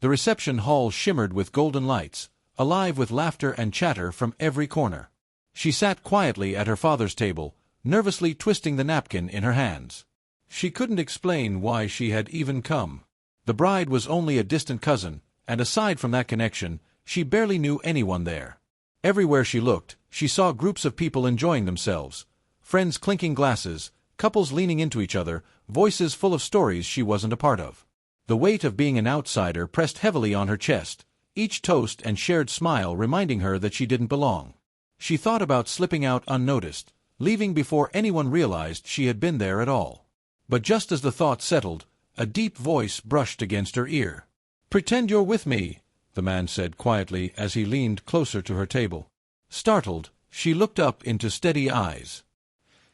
The reception hall shimmered with golden lights, alive with laughter and chatter from every corner. She sat quietly at her father's table, nervously twisting the napkin in her hands. She couldn't explain why she had even come. The bride was only a distant cousin, and aside from that connection, she barely knew anyone there. Everywhere she looked, she saw groups of people enjoying themselves, friends clinking glasses, couples leaning into each other, voices full of stories she wasn't a part of. The weight of being an outsider pressed heavily on her chest, each toast and shared smile reminding her that she didn't belong. She thought about slipping out unnoticed, leaving before anyone realized she had been there at all. But just as the thought settled, a deep voice brushed against her ear. "Pretend you're with me," the man said quietly as he leaned closer to her table. Startled, she looked up into steady eyes.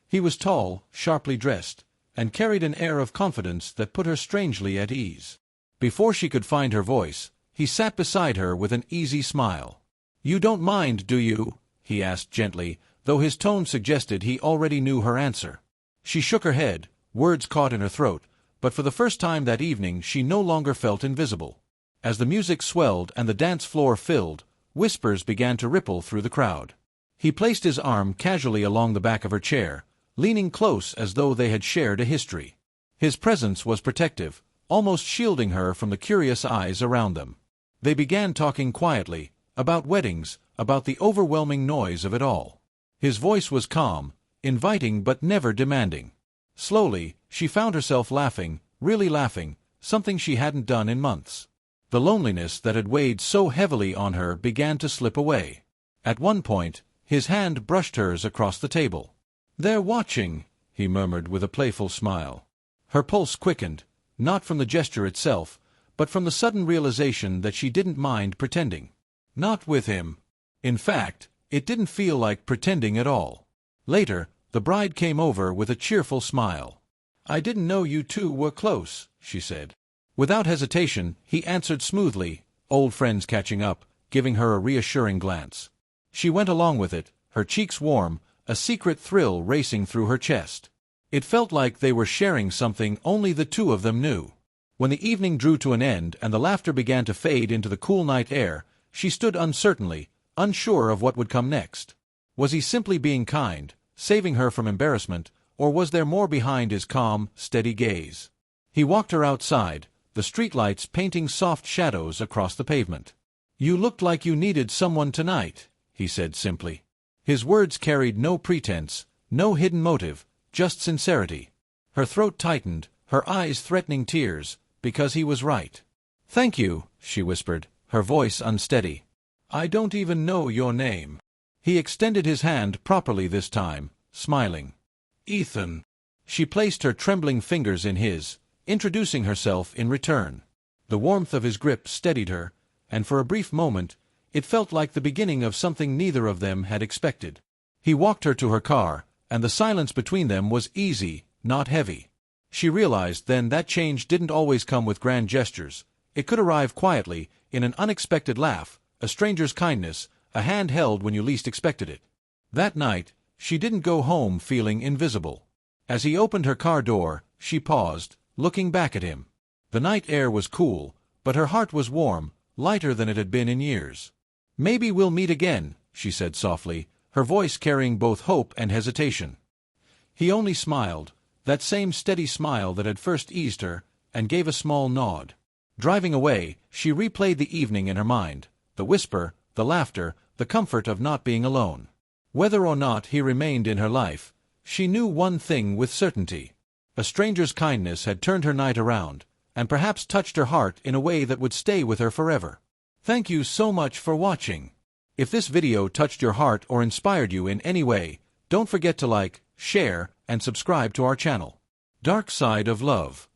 He was tall, sharply dressed, and carried an air of confidence that put her strangely at ease. Before she could find her voice, he sat beside her with an easy smile. "You don't mind, do you?" he asked gently, though his tone suggested he already knew her answer. She shook her head, words caught in her throat, but for the first time that evening she no longer felt invisible. As the music swelled and the dance floor filled, whispers began to ripple through the crowd. He placed his arm casually along the back of her chair, leaning close as though they had shared a history. His presence was protective, almost shielding her from the curious eyes around them. They began talking quietly, about weddings, about the overwhelming noise of it all. His voice was calm, inviting but never demanding. Slowly, she found herself laughing, really laughing, something she hadn't done in months. The loneliness that had weighed so heavily on her began to slip away. At one point, his hand brushed hers across the table. "They're watching," he murmured with a playful smile. Her pulse quickened, not from the gesture itself, but from the sudden realization that she didn't mind pretending. Not with him. In fact, it didn't feel like pretending at all. Later, the bride came over with a cheerful smile. "I didn't know you two were close," she said. Without hesitation, he answered smoothly, old friends catching up, giving her a reassuring glance. She went along with it, her cheeks warm, a secret thrill racing through her chest. It felt like they were sharing something only the two of them knew. When the evening drew to an end and the laughter began to fade into the cool night air, she stood uncertainly, unsure of what would come next. Was he simply being kind, saving her from embarrassment, or was there more behind his calm, steady gaze? He walked her outside, the streetlights painting soft shadows across the pavement. "You looked like you needed someone tonight," he said simply. His words carried no pretense, no hidden motive, just sincerity. Her throat tightened, her eyes threatening tears, because he was right. "Thank you," she whispered, her voice unsteady. "I don't even know your name." He extended his hand properly this time, smiling. "Ethan." She placed her trembling fingers in his, introducing herself in return. The warmth of his grip steadied her, and for a brief moment, it felt like the beginning of something neither of them had expected. He walked her to her car, and the silence between them was easy, not heavy. She realized then that change didn't always come with grand gestures. It could arrive quietly, in an unexpected laugh, a stranger's kindness, a hand held when you least expected it. That night, she didn't go home feeling invisible. As he opened her car door, she paused, looking back at him. The night air was cool, but her heart was warm, lighter than it had been in years. "Maybe we'll meet again," she said softly, her voice carrying both hope and hesitation. He only smiled, that same steady smile that had first eased her, and gave a small nod. Driving away, she replayed the evening in her mind, the whisper, the laughter, the comfort of not being alone. Whether or not he remained in her life, she knew one thing with certainty. A stranger's kindness had turned her night around, and perhaps touched her heart in a way that would stay with her forever. Thank you so much for watching. If this video touched your heart or inspired you in any way, don't forget to like, share, and subscribe to our channel. Dark Side of Love.